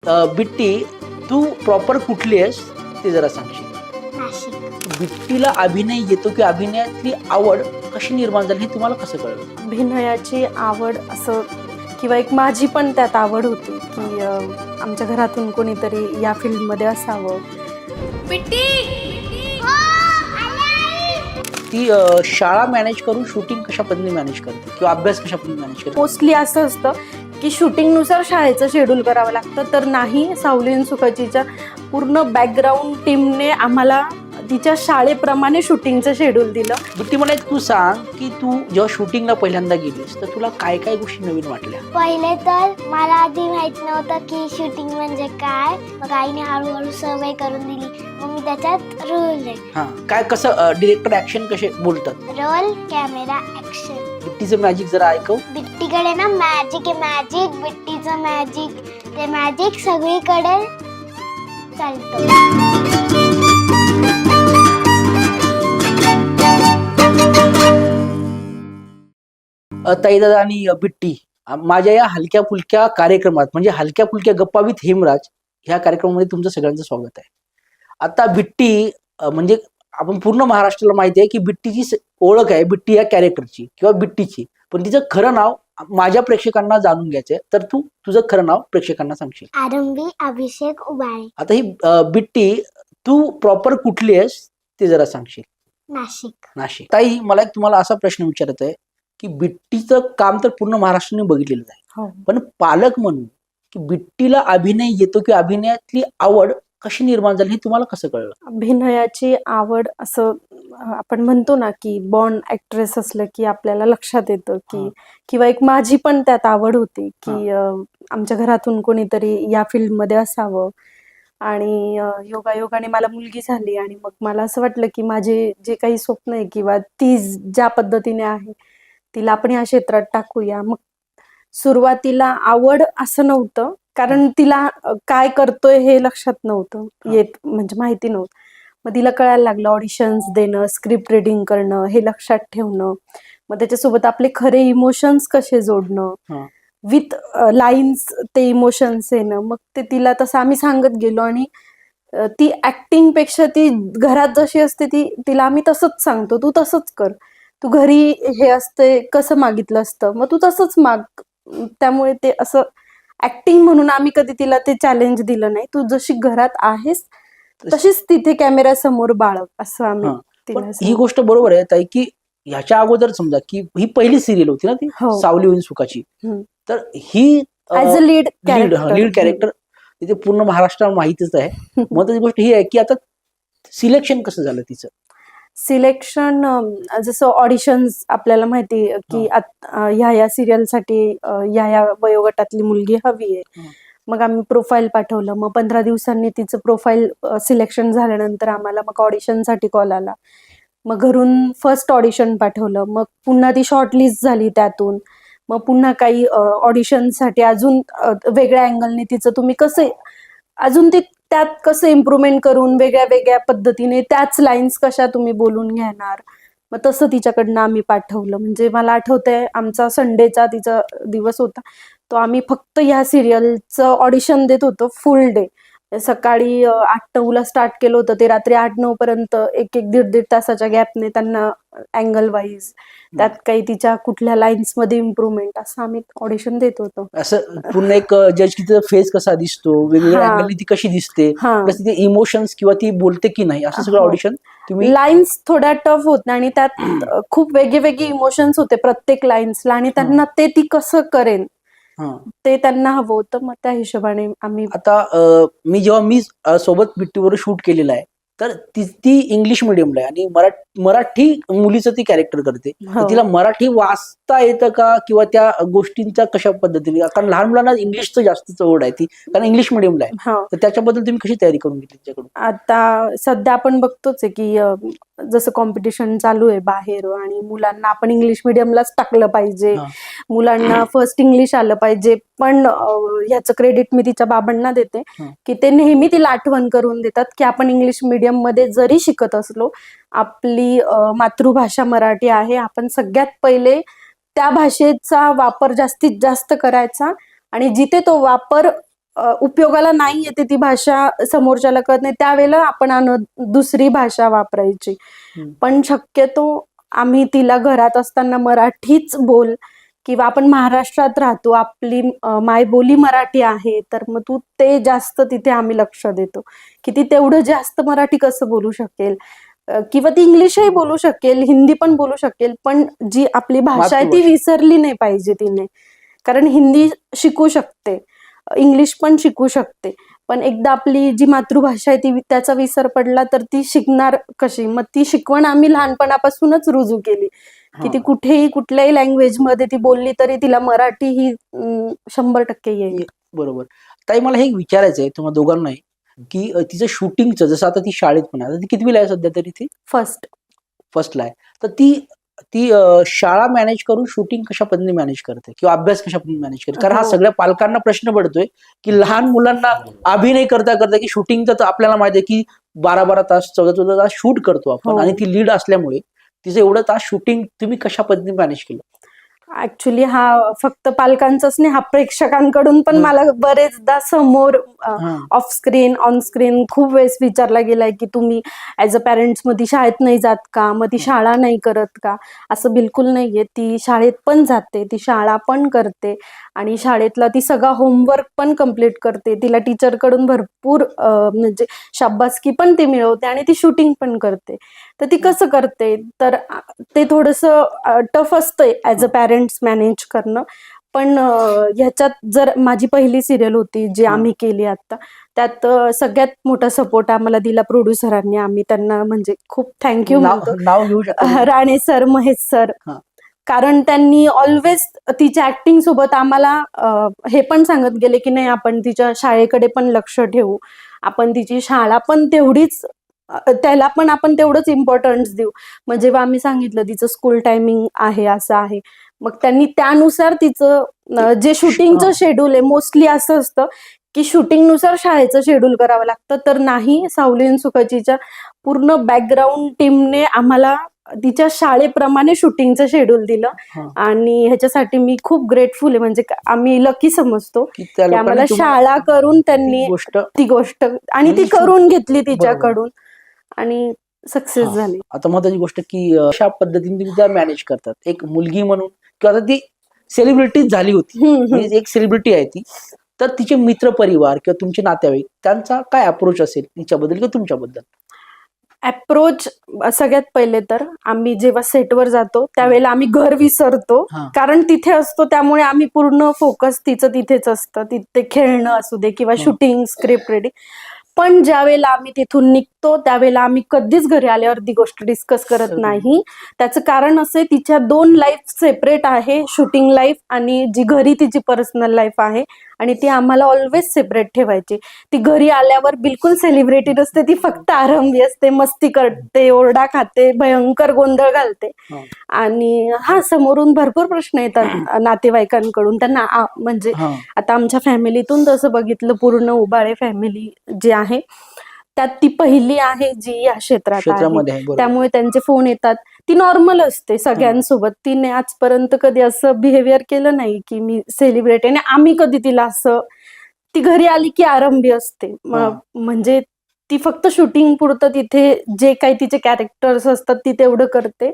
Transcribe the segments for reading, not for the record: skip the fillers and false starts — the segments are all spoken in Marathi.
बिट्टी, तू प्रॉपर कुठली आहेस ते जरा सांगशील? नाशिक. बिट्टीला अभिनय येतो की अभिनयातली आवड कशी निर्माण झाली हे तुम्हाला कसं कळलं? अभिनयाची आवड असं किंवा एक माझी पण त्यात आवड होती की आमच्या घरातून कोणीतरी या फील्डमध्ये असावं. ती शाळा मॅनेज करून शूटिंग कशा पद्धतीने मॅनेज करते किंवा अभ्यास कशा पद्धतीने मॅनेज करते? मोस्टली असं असतं की शूटिंगनुसार शाळेचं शेड्यूल करावं लागतं, तर नाही, सावली अन सुखाचीच्या पूर्ण बॅकग्राऊंड टीमने आम्हाला तिच्या शाळेप्रमाणे शूटिंगचं शेड्यूल दिलं. बिट्टी, मला एक तू सांग की तू जेव्हा शूटिंगला पहिल्यांदा गेलीस तर तुला काय काय गोष्टी नवीन वाटल्या? पहिले तर मला आधी माहित नव्हतं की शूटिंग म्हणजे काय. मग आईने हळूहळू सवय करून दिली. मग मी त्याच्यात रोल हा, काय कसं डिरेक्टर ऍक्शन कसे बोलतात? Roll camera action. बिट्टीचं मॅजिक जरा ऐकव. बिट्टीकडे ना मॅजिक आहे, मॅजिक. बिट्टीचं मॅजिक, ते मॅजिक सगळीकडे चालतं. ताई दादा आणि बिट्टी, माझ्या या हलक्या फुलक्या कार्यक्रमात म्हणजे हलक्या फुलक्या गप्पा विथ हेमराज ह्या कार्यक्रमामध्ये तुमचं सगळ्यांचं स्वागत आहे. आता बिट्टी म्हणजे आपण पूर्ण महाराष्ट्राला माहिती आहे की बिट्टीची ओळख आहे बिट्टी या कॅरेक्टरची किंवा बिट्टीची, पण तिचं खरं नाव माझ्या प्रेक्षकांना जाणून घ्यायचंय, तर तू तुझं खरं नाव प्रेक्षकांना सांगशील? आरंभी अभिषेक उबाळे. आता ही बिट्टी, तू प्रॉपर कुठली आहेस ते जरा सांगशील? नाशिक. नाशिक. ताई, मला एक तुम्हाला असा प्रश्न विचारायचा आहे की बिट्टीचं काम तर पूर्ण महाराष्ट्राने बघितलेलं आहे, हो. पण पालक म्हणून की बिट्टीला अभिनय येतो की अभिनयातली आवड कशी निर्माण झाली हे तुम्हाला कसं कळलं? अभिनयाची आवड असं आपण म्हणतो ना की बॉर्न ऍक्ट्रेस असलं की आपल्याला लक्षात येतं की किंवा एक माझी पण त्यात आवड होती की आमच्या घरातून कोणीतरी या फील्डमध्ये असावं. आणि योगायोगाने मला मुलगी झाली आणि मग मला असं वाटलं की माझे जे काही स्वप्न आहे किंवा ती ज्या पद्धतीने आहे तिला आपण या क्षेत्रात टाकूया. मग सुरुवातीला आवड असं नव्हतं, कारण तिला काय करतोय हे लक्षात नव्हतं येत, म्हणजे माहिती नव्हतं. मग तिला कळायला लागलं, ऑडिशन्स देणं, स्क्रिप्ट रिडिंग करणं, हे लक्षात ठेवणं, मग त्याच्यासोबत आपले खरे इमोशन्स कसे जोडणं, विथ लाईन्स ते इमोशन्स येणं. मग ते तिला तसं आम्ही सांगत गेलो आणि ती ऍक्टिंग पेक्षा ती घरात जशी असते तिला आम्ही तसंच सांगतो, तू तसंच कर, तू घरी हे असते कसं मागितलं असतं मग तू तसंच माग. त्यामुळे ते असं ऍक्टिंग म्हणून आम्ही कधी तिला ते चॅलेंज दिलं नाही, तू जशी घरात आहेस तशीच तिथे कॅमेरा समोर बाळग, असं आम्ही तिला. ही गोष्ट बरोबर आहे ताई की ह्याच्या अगोदर समजा की ही पहिली सिरियल होती ना ती सावली होईन सुखाची, तर ही ऍज अ लीड कॅरेक्टर तिथे पूर्ण महाराष्ट्राला माहितीच आहे. महत्वाची गोष्ट ही आहे की आता सिलेक्शन कसं झालं तिचं? सिलेक्शन जसं ऑडिशन्स आपल्याला माहिती की ह्या सिरियलसाठी ह्या वयोगटातली मुलगी हवी आहे. मग आम्ही प्रोफाईल पाठवलं. मग 15 दिवसांनी तिचं प्रोफाईल सिलेक्शन झाल्यानंतर आम्हाला मग ऑडिशनसाठी कॉल आला. मग घरून फर्स्ट ऑडिशन पाठवलं. मग पुन्हा ती शॉर्टलिस्ट झाली त्यातून. मग पुन्हा काही ऑडिशनसाठी अजून वेगळ्या अँगलने तिचं तुम्ही कसं अजून ते त्यात कसं इम्प्रुव्हमेंट करून वेगळ्या वेगळ्या पद्धतीने त्याच लाईन्स कशा तुम्ही बोलून घेणार, मग तसं तिच्याकडनं आम्ही पाठवलं. म्हणजे मला आठवतंय आमचा संडेचा तिचा दिवस होता, तो आम्ही फक्त ह्या सिरियलचं ऑडिशन देत होतो फुल डे. सकाळी 8-9ला स्टार्ट केलं होतं ते रात्री 8-9 पर्यंत एक 1-1.5 तासाच्या गॅपने त्यांना अँगल वाईज त्यात काही तिच्या कुठल्या लाईन्स मध्ये इम्प्रुव्हमेंट असं आम्ही ऑडिशन देत होतो. असं पूर्ण एक जज की तिचा फेस कसा दिसतो, वेगवेगळ्या अँगलने ती कशी दिसते, प्लस तिचे इमोशन्स किंवा ती बोलते की नाही, असं सगळं ऑडिशन तुम्ही. लाईन्स थोड्या टफ होत्या आणि त्यात खूप वेगवेगळे इमोशन्स होते प्रत्येक लाईन्सला आणि त्यांना ते ती कसं करेन ते त्यांना हवं होतं. मग त्या हिशोबाने आम्ही आता मी सोबत बिट्टीवर शूट केलेलं आहे, तर ती इंग्लिश मिडियमला आहे आणि मराठी मुलीचं ती कॅरेक्टर करते. तिला मराठी वाचता येतं का किंवा त्या गोष्टींचा कशा पद्धतीने, कारण लहान मुलांना इंग्लिशचं जास्त ओढ आहे ती, कारण इंग्लिश मिडियमला आहे, तर त्याच्याबद्दल तुम्ही कशी तयारी करून घेतली त्याच्याकडून? आता सध्या आपण बघतोच आहे की जसं कॉम्पिटिशन चालू आहे बाहेर आणि मुलांना आपण इंग्लिश मिडियमलाच टाकलं पाहिजे, मुलांना फर्स्ट इंग्लिश आलं पाहिजे. पण ह्याचं क्रेडिट मी तिच्या बाबांना देते की ते नेहमी तिला आठवण करून देतात की आपण इंग्लिश मीडियम मध्ये जरी शिकत असलो आपली मातृभाषा मराठी आहे, आपण सगळ्यात पहिले त्या भाषेचा वापर जास्तीत जास्त करायचा आणि जिथे तो वापर उपयोगाला नाही येते ती भाषा, समोरच्याला कळत नाही, त्यावेळेला आपण दुसरी भाषा वापरायची. हम्म. पण शक्यतो आम्ही तिला घरात असताना मराठीच बोल, किंवा आपण महाराष्ट्रात राहतो, आपली मायबोली मराठी आहे, तर मग तू ते जास्त तिथे आम्ही लक्ष देतो की ती तेवढं जास्त मराठी कसं बोलू शकेल, किंवा ती इंग्लिशही बोलू शकेल, हिंदी पण बोलू शकेल, पण जी आपली भाषा आहे ती मातृभाषा. विसरली नाही पाहिजे तिने. कारण हिंदी शिकू शकते, इंग्लिश पण शिकू शकते, पण एकदा आपली जी मातृभाषा आहे ती त्याचा विसर पडला तर ती शिकणार कशी? मग ती शिकवण आम्ही लहानपणापासूनच रुजू केली की ती हा. कुठेही कुठल्याही लँग्वेज मध्ये ती बोलली तरी तिला मराठी ही 100% येईल. बरोबर. ताई, मला हे विचारायचं आहे तुम्हाला दोघांनाही की तिचं शूटिंगचं, जसं आता ती शाळेत पण आहे, आता ती कितवीला आहे सध्या तरी? ती फर्स्टला आहे. तर ती ती शाळा मॅनेज करून शूटिंग कशा पद्धतीने मॅनेज करते किंवा अभ्यास कशा पद्धतीने मॅनेज करते? कारण हा हो. सगळ्या पालकांना प्रश्न पडतोय की लहान मुलांना अभिनय करता करता, की शूटिंग तर आपल्याला माहिती आहे की 12-12 तास 14-14 तास शूट करतो आपण, हो. आणि ती लीड असल्यामुळे तिचं एवढं तास शूटिंग तुम्ही कशा पद्धतीने मॅनेज केलं? ऍक्च्युली हा फक्त पालकांचाच नाही, हा प्रेक्षकांकडून पण मला बरेचदा समोर ऑफ स्क्रीन ऑन स्क्रीन खूप वेळेस विचारला गेलाय की तुम्ही ऍज अ पॅरेंट्स मध्ये शाळेत नाही जात का, मग ती शाळा नाही करत का? असं बिलकुल नाहीये, ती शाळेत पण जाते, ती शाळा पण करते, आणि शाळेतला ती सगळा होमवर्क पण कम्प्लीट करते, तिला टीचरकडून भरपूर म्हणजे शाबासकी पण ती मिळवते, आणि ती शूटिंग पण करते. तर ती कसं करते, तर ते थोडंसं टफ असतंय ऍज अ पॅरेंट्स मॅनेज करणं. पण ह्याच्यात जर माझी पहिली सिरियल होती जी आम्ही केली आता, त्यात सगळ्यात मोठा सपोर्ट आम्हाला दिला प्रोड्युसरांनी. आम्ही त्यांना म्हणजे खूप थँक्यू म्हणतो, नाव घेऊ शकता? Rane sir, Mahesh sir. हा. कारण त्यांनी ऑलवेज तिच्या ऍक्टिंग सोबत आम्हाला हे पण सांगत गेले की नाही, आपण तिच्या शाळेकडे पण लक्ष ठेवू, आपण तिची शाळा पण तेवढीच त्याला पण आपण तेवढंच इम्पॉर्टन्स देऊ. मग जेव्हा आम्ही सांगितलं तिचं स्कूल टायमिंग आहे, असं आहे, मग त्यांनी त्यानुसार तिचं जे शूटिंगचं शेड्यूल आहे, मोस्टली असं असतं की शूटिंगनुसार शाळेचं शेड्यूल करावं लागतं, तर नाही, सावलीन सुखाचीच्या पूर्ण बॅकग्राऊंड टीमने आम्हाला तिच्या शाळेप्रमाणे शूटिंगचं शेड्यूल दिलं, आणि ह्याच्यासाठी मी खूप ग्रेटफुल आहे. म्हणजे आम्ही लकी समजतो की आम्हाला शाळा करून त्यांनी ती गोष्ट आणि ती करून घेतली तिच्याकडून, आणि सक्सेस झाली. आता महत्वाची गोष्ट की अशा पद्धतीने तुम्ही त्या मॅनेज करतात, एक मुलगी म्हणून, किंवा ती सेलिब्रिटी झाली होती, म्हणजे एक सेलिब्रिटी आहे ती, तर तिचे मित्र परिवार किंवा तुमचे नातेवाईक, त्यांचा काय अप्रोच असेल तिच्याबद्दल किंवा तुमच्याबद्दल? अप्रोच सगळ्यात पहिले तर आम्ही जेव्हा सेटवर जातो त्यावेळेला आम्ही घर विसरतो, कारण तिथे असतो, त्यामुळे आम्ही पूर्ण फोकस तिचं तिथेच असतं, तिथे खेळणं असू दे किंवा शूटिंग, स्क्रिप्ट रेडी. पण ज्या वेळेला आम्ही तिथून निघतो त्यावेळेला आम्ही कधीच घरी आल्यावर ती गोष्ट डिस्कस करत नाही. त्याचं कारण असं आहे, तिच्या 2 लाईफ सेपरेट आहे, शूटिंग लाईफ आणि जी घरी तिची पर्सनल लाईफ आहे, आणि ती आम्हाला ऑलवेज सेपरेट ठेवायची. ती घरी आल्यावर बिलकुल सेलिब्रिटी नसते, ती फक्त आरंभी असते, मस्ती करते, ओरडा खाते, भयंकर गोंधळ घालते. आणि समोरून भरपूर प्रश्न येतात नातेवाईकांकडून त्यांना, म्हणजे आता आमच्या फॅमिलीतून तसं बघितलं, पूर्ण उबाळे फॅमिली जी आहे त्यात ती पहिली आहे जी या क्षेत्रात आहे, त्यामुळे त्यांचे फोन येतात. ती नॉर्मल असते सगळ्यांसोबत, तिने आजपर्यंत कधी असं बिहेवियर केलं नाही की मी सेलिब्रिटी, आणि आम्ही कधी तिला असं, ती घरी आली की आरंभी असते, म्हणजे ती फक्त शूटिंग पुरतं तिथे जे काही तिचे कॅरेक्टर्स असतात ती तेवढं करते,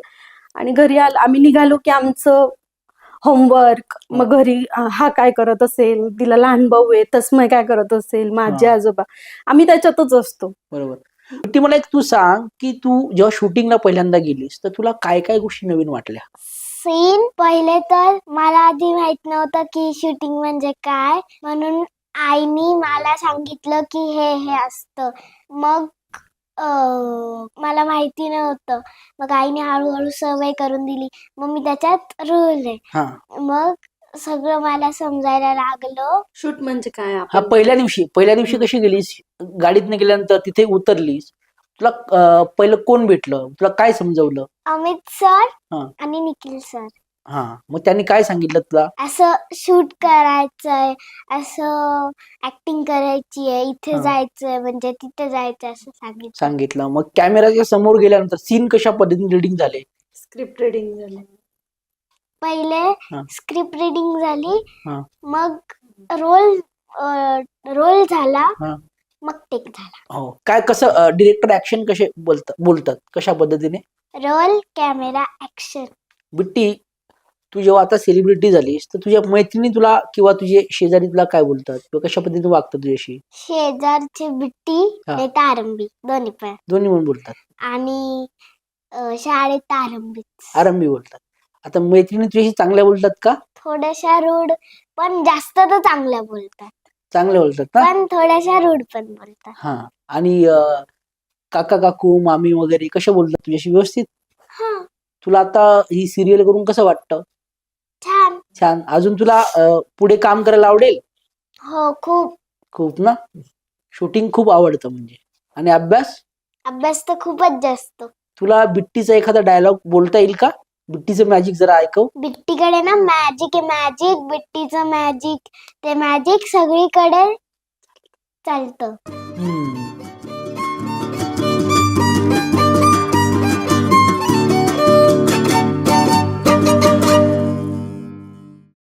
आणि घरी आम्ही निघालो की आमचं होमवर्क, मग घरी हा काय करत असेल, तिला लहान भाऊ आहे तस्मय काय करत असेल, माझे आजोबा, आम्ही त्याच्यातच असतो. बरोबर. ती मला एक तू सांग की तू जेव्हा शूटिंगला पहिल्यांदा गेलीस तर तुला काय काय गोष्टी नवीन वाटल्या? सीन पहिले तर मला आधी माहित नव्हतं की शूटिंग म्हणजे काय, म्हणून आईनी मला सांगितलं की हे असतं. मग मला माहिती नव्हतं, मग आईने हळूहळू सवय करून दिली, मग मी त्याच्यात रुळले, मग सगळं मला समजायला लागलं. शूट म्हणजे काय? पहिल्या दिवशी कशी गेलीस? गाडीतनं गेल्यानंतर तिथे उतरलीस, तुला पहिलं कोण भेटलं, तुला काय समजवलं? अमित सर आणि निखिल सर. मग त्यांनी काय सांगितलं तुला? असं शूट करायचंय, असं ऍक्टिंग करायची आहे, इथे जायचंय म्हणजे तिथे जायचंय असं सांगितलं. मग कॅमेराच्या समोर गेल्यानंतर सीन कशा पद्धतीने रिडिंग झाले? स्क्रिप्ट रिडिंग झाले. पहिले स्क्रिप्ट रिडिंग झाली, मग रोल रोल झाला हा. मग टेक झाला. हो, काय कसं डिरेक्टर ऍक्शन कसे बोलतात कशा पद्धतीने? Roll camera action. बिट्टी, तू जेव्हा आता सेलिब्रिटी झालीस तर तुझ्या मैत्रिणी तुला किंवा तुझे शेजारी तुला काय बोलतात किंवा कशा पद्धतीने वागतात तुझ्याशी? शेजारची बिट्टी हा. नाही तर आरंबी दोन्ही पण. दोन्ही म्हणून बोलतात. आणि शाळेत आरंबीच. आरंभी बोलतात. आता मैत्रिणी तुझ्याशी चांगल्या बोलतात का? थोड्याशा रूढ पण जास्त तर चांगल्या बोलतात. चांगल्या बोलतात ना? पण थोड्याशा रूढ पण बोलतात. हा. आणि काका काकू मामी वगैरे कशा बोलतात तुझ्याशी? व्यवस्थित? हा, तुला आता ही सिरियल करून कसं वाटतं? छान. छान. अजून तुला पुढे काम करायला आवडेल? हो, खूप. खूप ना? शूटिंग खूप आवडतं म्हणजे. आणि अभ्यास? अभ्यास तर खूपच जास्त. तुला बिट्टीचा एखादा डायलॉग बोलता येईल का? बिट्टीचं मॅजिक जरा ऐकव. बिट्टीकडे ना मॅजिक आहे, मॅजिक. बिट्टीचं मॅजिक, ते मॅजिक सगळीकडे चालतं.